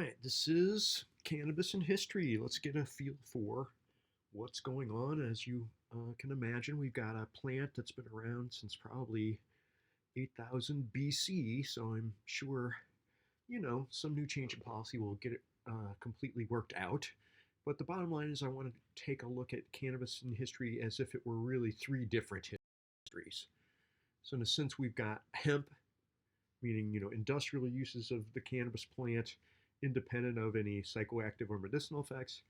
right, this is Cannabis in History. Let's get a feel for what's going on. As you can imagine, we've got a plant that's been around since probably 8000 BC, so I'm sure, some new change in policy will get it completely worked out. But the bottom line is, I want to take a look at cannabis in history as if it were really three different histories. So, in a sense, we've got hemp, meaning industrial uses of the cannabis plant independent of any psychoactive or medicinal effects.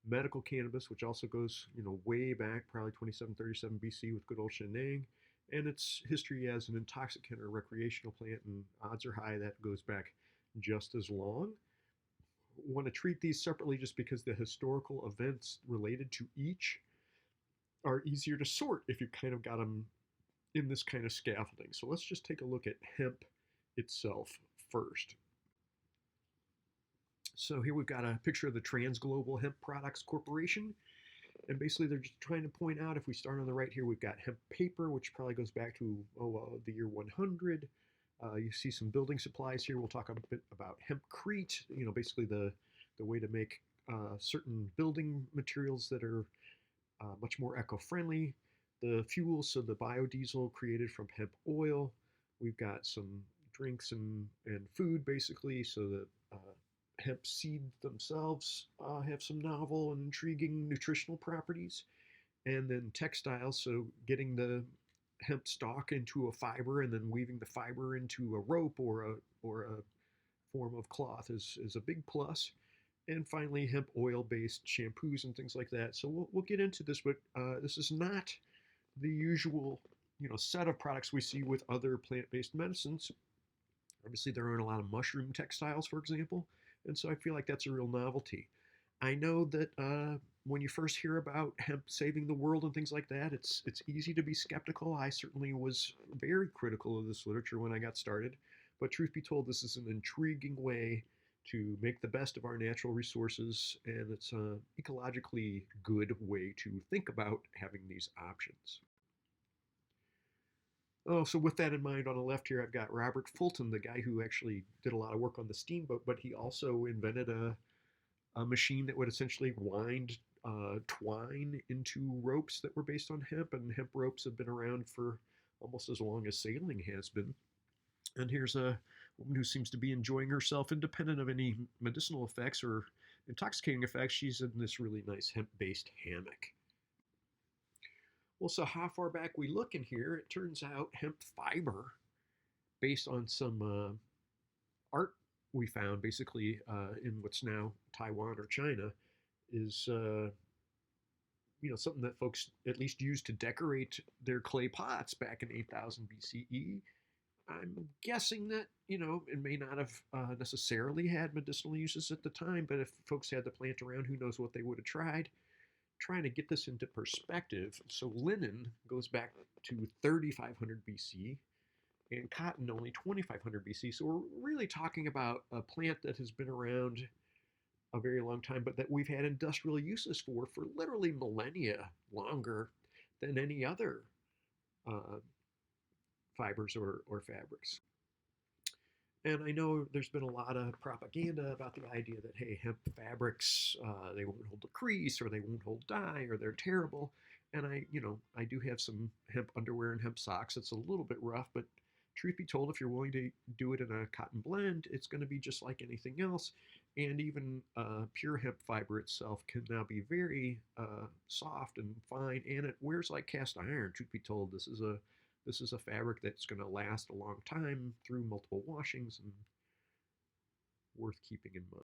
Medical cannabis, which also goes way back, probably 2737 BC with good old Shenang, and its history as an intoxicant or recreational plant, and odds are high that goes back just as long. Want to treat these separately just because the historical events related to each are easier to sort if you kind of got them in this kind of scaffolding. So let's just take a look at hemp itself first. So here we've got a picture of the Transglobal Hemp Products Corporation. And basically they're just trying to point out, if we start on the right here, we've got hemp paper, which probably goes back to the year 100. You see some building supplies here. We'll talk a bit about hempcrete, basically the way to make certain building materials that are much more eco-friendly. The fuel, so the biodiesel created from hemp oil. We've got some drinks and food, basically, so the hemp seeds themselves have some novel and intriguing nutritional properties. And then textiles, so getting the hemp stalk into a fiber and then weaving the fiber into a rope or a form of cloth is a big plus. And finally, hemp oil-based shampoos and things like that. So we'll get into this, but this is not the usual set of products we see with other plant-based medicines. Obviously, there aren't a lot of mushroom textiles, for example, and so I feel like that's a real novelty. I know that when you first hear about hemp saving the world and things like that, it's easy to be skeptical. I certainly was very critical of this literature when I got started, but truth be told, this is an intriguing way to make the best of our natural resources, and it's an ecologically good way to think about having these options. Oh, so with that in mind, on the left here, I've got Robert Fulton, the guy who actually did a lot of work on the steamboat, but he also invented a machine that would essentially wind twine into ropes that were based on hemp, and hemp ropes have been around for almost as long as sailing has been. And here's a woman who seems to be enjoying herself independent of any medicinal effects or intoxicating effects. She's in this really nice hemp-based hammock. Well, so how far back we look in here, it turns out hemp fiber, based on some art we found basically in what's now Taiwan or China, is something that folks at least used to decorate their clay pots back in 8000 BCE. I'm guessing that it may not have necessarily had medicinal uses at the time, but if folks had the plant around, who knows what they would have tried. Trying to get this into perspective, so linen goes back to 3500 BC and cotton only 2500 BC. So we're really talking about a plant that has been around a very long time, but that we've had industrial uses for literally millennia longer than any other fibers or fabrics. And I know there's been a lot of propaganda about the idea that, hey, hemp fabrics, they won't hold a crease or they won't hold dye or they're terrible. And I do have some hemp underwear and hemp socks. It's a little bit rough, but truth be told, if you're willing to do it in a cotton blend, it's going to be just like anything else. And even pure hemp fiber itself can now be very soft and fine, and it wears like cast iron. Truth be told, this is a fabric that's going to last a long time through multiple washings and worth keeping in mind.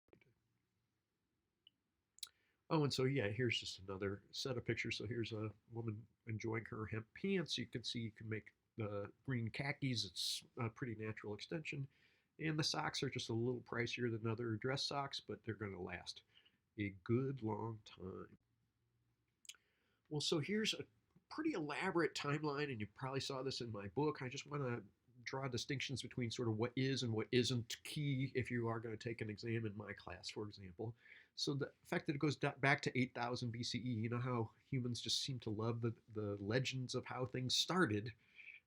Oh, and so yeah, here's just another set of pictures. So here's a woman enjoying her hemp pants. You can see you can make the green khakis. It's a pretty natural extension. And the socks are just a little pricier than other dress socks, but they're going to last a good long time. Well, so here's a pretty elaborate timeline, and you probably saw this in my book. I just want to draw distinctions between sort of what is and what isn't key if you are going to take an exam in my class, for example. So the fact that it goes back to 8000 BCE, you know how humans just seem to love the legends of how things started.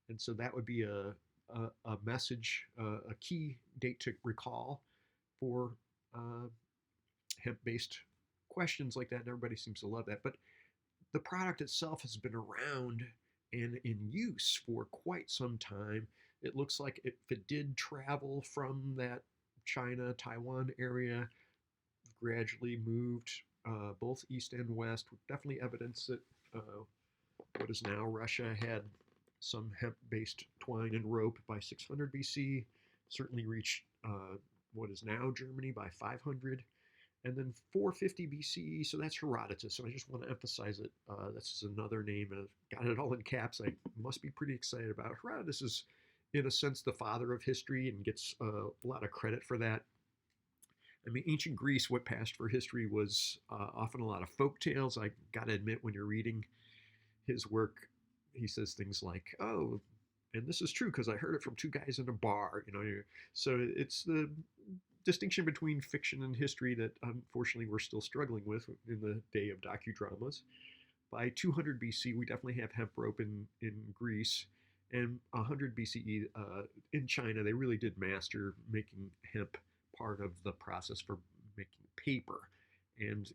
And so that would be a message, a key date to recall for uh, hemp-based questions like that, and everybody seems to love that. But the product itself has been around and in use for quite some time. It looks like if it did travel from that China, Taiwan area, gradually moved both east and west, with definitely evidence that what is now Russia had some hemp-based twine and rope by 600 BC, certainly reached what is now Germany by 500, and then 450 BCE, so that's Herodotus. So I just want to emphasize it. This is another name, and I've got it all in caps. I must be pretty excited about it. Herodotus is, in a sense, the father of history and gets a lot of credit for that. I mean, ancient Greece, what passed for history was often a lot of folk tales. I got to admit, when you're reading his work, he says things like, "Oh, and this is true because I heard it from two guys in a bar." So it's the distinction between fiction and history that unfortunately we're still struggling with in the day of docudramas. By 200 BC, we definitely have hemp rope in Greece, and 100 BCE in China, they really did master making hemp part of the process for making paper. And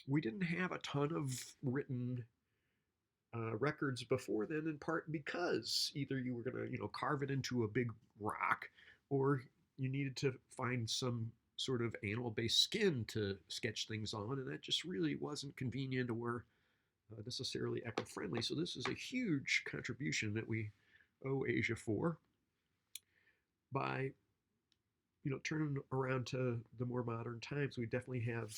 we didn't have a ton of written records before then, in part because either you were going to carve it into a big rock, or you needed to find some sort of animal-based skin to sketch things on, and that just really wasn't convenient or necessarily eco-friendly. So this is a huge contribution that we owe Asia for. By turning around to the more modern times, we definitely have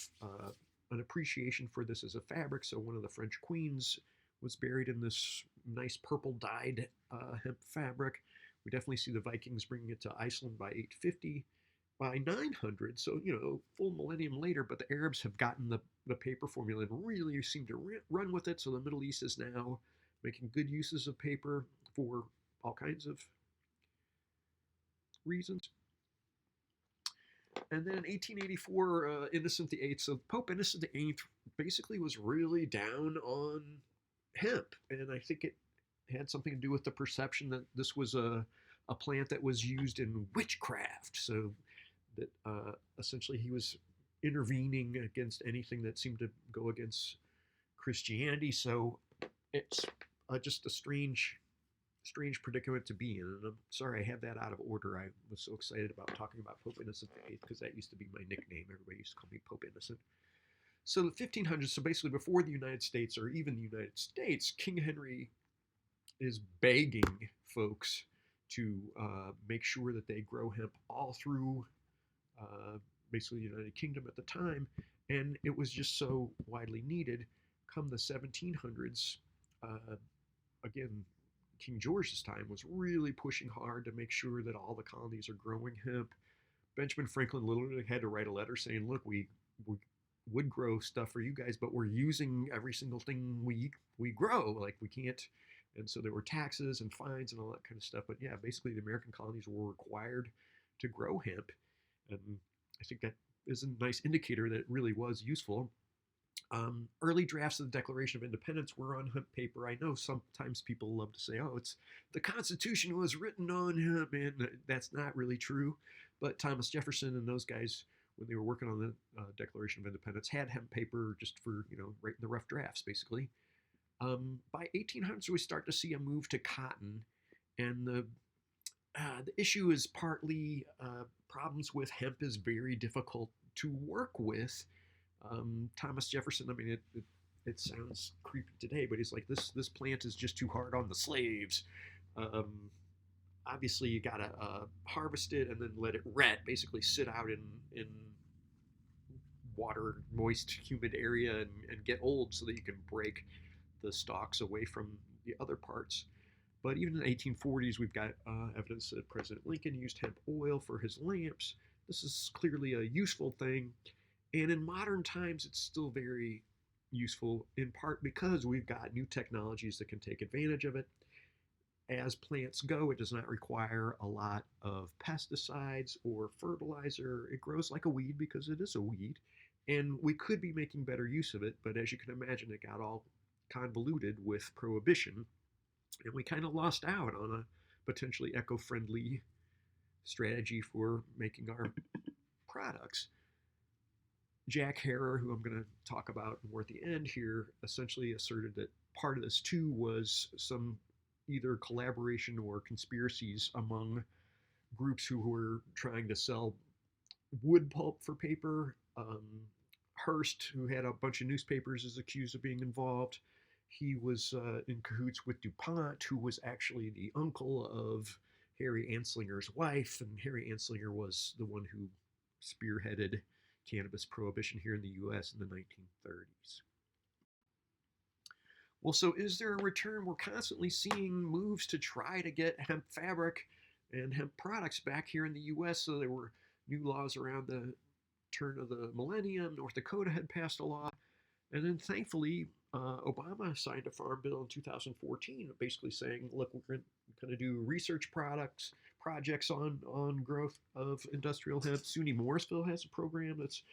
an appreciation for this as a fabric. So one of the French queens was buried in this nice purple dyed hemp fabric. We definitely see the Vikings bringing it to Iceland by 850. By 900, so full millennium later, but the Arabs have gotten the paper formula and really seem to run with it. So the Middle East is now making good uses of paper for all kinds of reasons. And then in 1884, Innocent VIII, so Pope Innocent VIII basically was really down on hemp, and I think it had something to do with the perception that this was a plant that was used in witchcraft. So that essentially he was intervening against anything that seemed to go against Christianity. So it's just a strange predicament to be in. And I'm sorry I have that out of order. I was so excited about talking about Pope Innocent VIII because that used to be my nickname. Everybody used to call me Pope Innocent. So the 1500s, so basically before the United States or even the United States, King Henry is begging folks to make sure that they grow hemp all through basically the United Kingdom at the time, and it was just so widely needed. Come the 1700s, again, King George's time was really pushing hard to make sure that all the colonies are growing hemp. Benjamin Franklin literally had to write a letter saying, "Look, we would grow stuff for you guys, but we're using every single thing we grow. Like, we can't." And so there were taxes and fines and all that kind of stuff. But yeah, basically the American colonies were required to grow hemp. And I think that is a nice indicator that it really was useful. Early drafts of the Declaration of Independence were on hemp paper. I know sometimes people love to say, "Oh, it's the Constitution was written on hemp," and that's not really true. But Thomas Jefferson and those guys, when they were working on the Declaration of Independence, had hemp paper just for writing the rough drafts, basically. By 1800s, we start to see a move to cotton, and the issue is partly problems with hemp is very difficult to work with. Thomas Jefferson, I mean, it sounds creepy today, but he's like, this plant is just too hard on the slaves. Obviously, you gotta harvest it and then let it rot, basically sit out in water, moist, humid area and get old so that you can break the stalks away from the other parts. But even in the 1840s, we've got evidence that President Lincoln used hemp oil for his lamps. This is clearly a useful thing. And in modern times, it's still very useful, in part because we've got new technologies that can take advantage of it. As plants go, it does not require a lot of pesticides or fertilizer. It grows like a weed because it is a weed. And we could be making better use of it, but as you can imagine, it got all convoluted with prohibition. And we kind of lost out on a potentially eco-friendly strategy for making our products. Jack Herer, who I'm going to talk about more at the end here, essentially asserted that part of this too was some either collaboration or conspiracies among groups who were trying to sell wood pulp for paper. Hearst, who had a bunch of newspapers, is accused of being involved. He was in cahoots with DuPont, who was actually the uncle of Harry Anslinger's wife, and Harry Anslinger was the one who spearheaded cannabis prohibition here in the US in the 1930s. Well, so is there a return? We're constantly seeing moves to try to get hemp fabric and hemp products back here in the US. So there were new laws around the turn of the millennium. North Dakota had passed a law. And then thankfully, Obama signed a farm bill in 2014 basically saying, look, we're going to do research projects on growth of industrial hemp. SUNY Morrisville has a program that's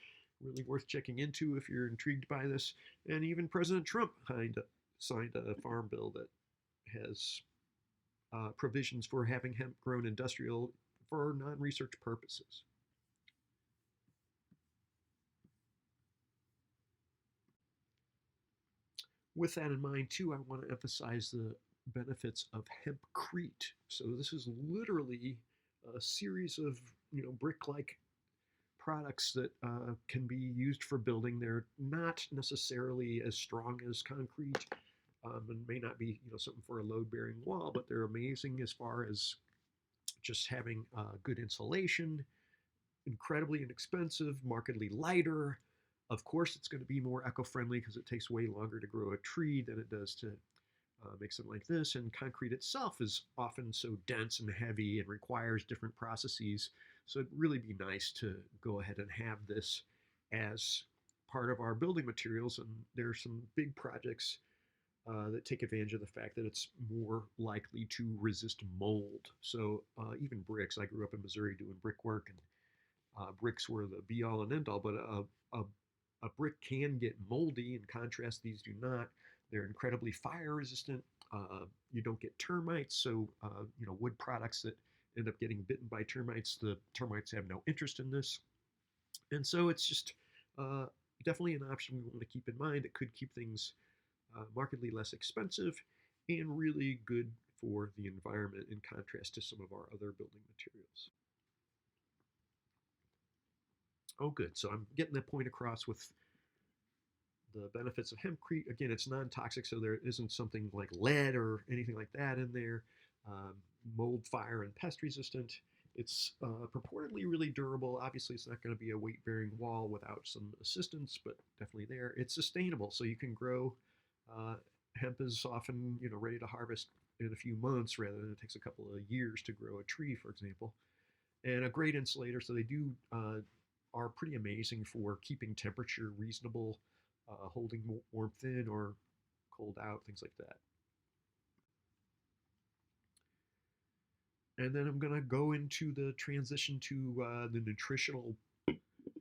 really worth checking into if you're intrigued by this. And even President Trump signed a farm bill that has provisions for having hemp grown industrial for non-research purposes. With that in mind, too, I want to emphasize the benefits of hempcrete. So this is literally a series of brick-like products that can be used for building. They're not necessarily as strong as concrete, and may not be something for a load-bearing wall, but they're amazing as far as just having good insulation, incredibly inexpensive, markedly lighter. Of course, it's going to be more eco-friendly because it takes way longer to grow a tree than it does to make something like this. And concrete itself is often so dense and heavy and requires different processes. So it'd really be nice to go ahead and have this as part of our building materials. And there are some big projects that take advantage of the fact that it's more likely to resist mold. So even bricks, I grew up in Missouri doing brickwork, and bricks were the be all and end all, but a brick can get moldy. In contrast, these do not. They're incredibly fire resistant. You don't get termites, so wood products that end up getting bitten by termites, the termites have no interest in this. And so it's just definitely an option we want to keep in mind. It could keep things markedly less expensive and really good for the environment in contrast to some of our other building materials. Oh, good. So I'm getting that point across with the benefits of hempcrete. Again, it's non-toxic, so there isn't something like lead or anything like that in there. Mold, fire, and pest resistant. It's purportedly really durable. Obviously, it's not going to be a weight-bearing wall without some assistance, but definitely there. It's sustainable, so you can grow. Hemp is often ready to harvest in a few months rather than it takes a couple of years to grow a tree, for example. And a great insulator, so they do are pretty amazing for keeping temperature reasonable, holding warmth in or cold out, things like that. And then I'm going to go into the transition to the nutritional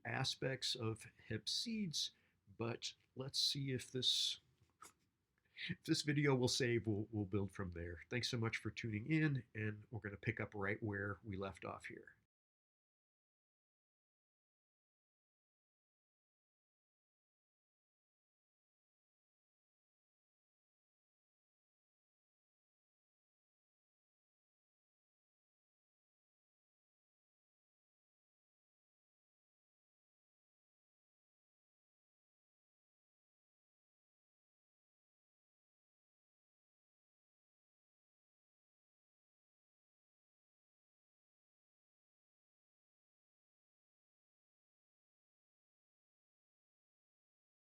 aspects of hemp seeds, but let's see if this video will save. We'll build from there. Thanks so much for tuning in, and we're going to pick up right where we left off here.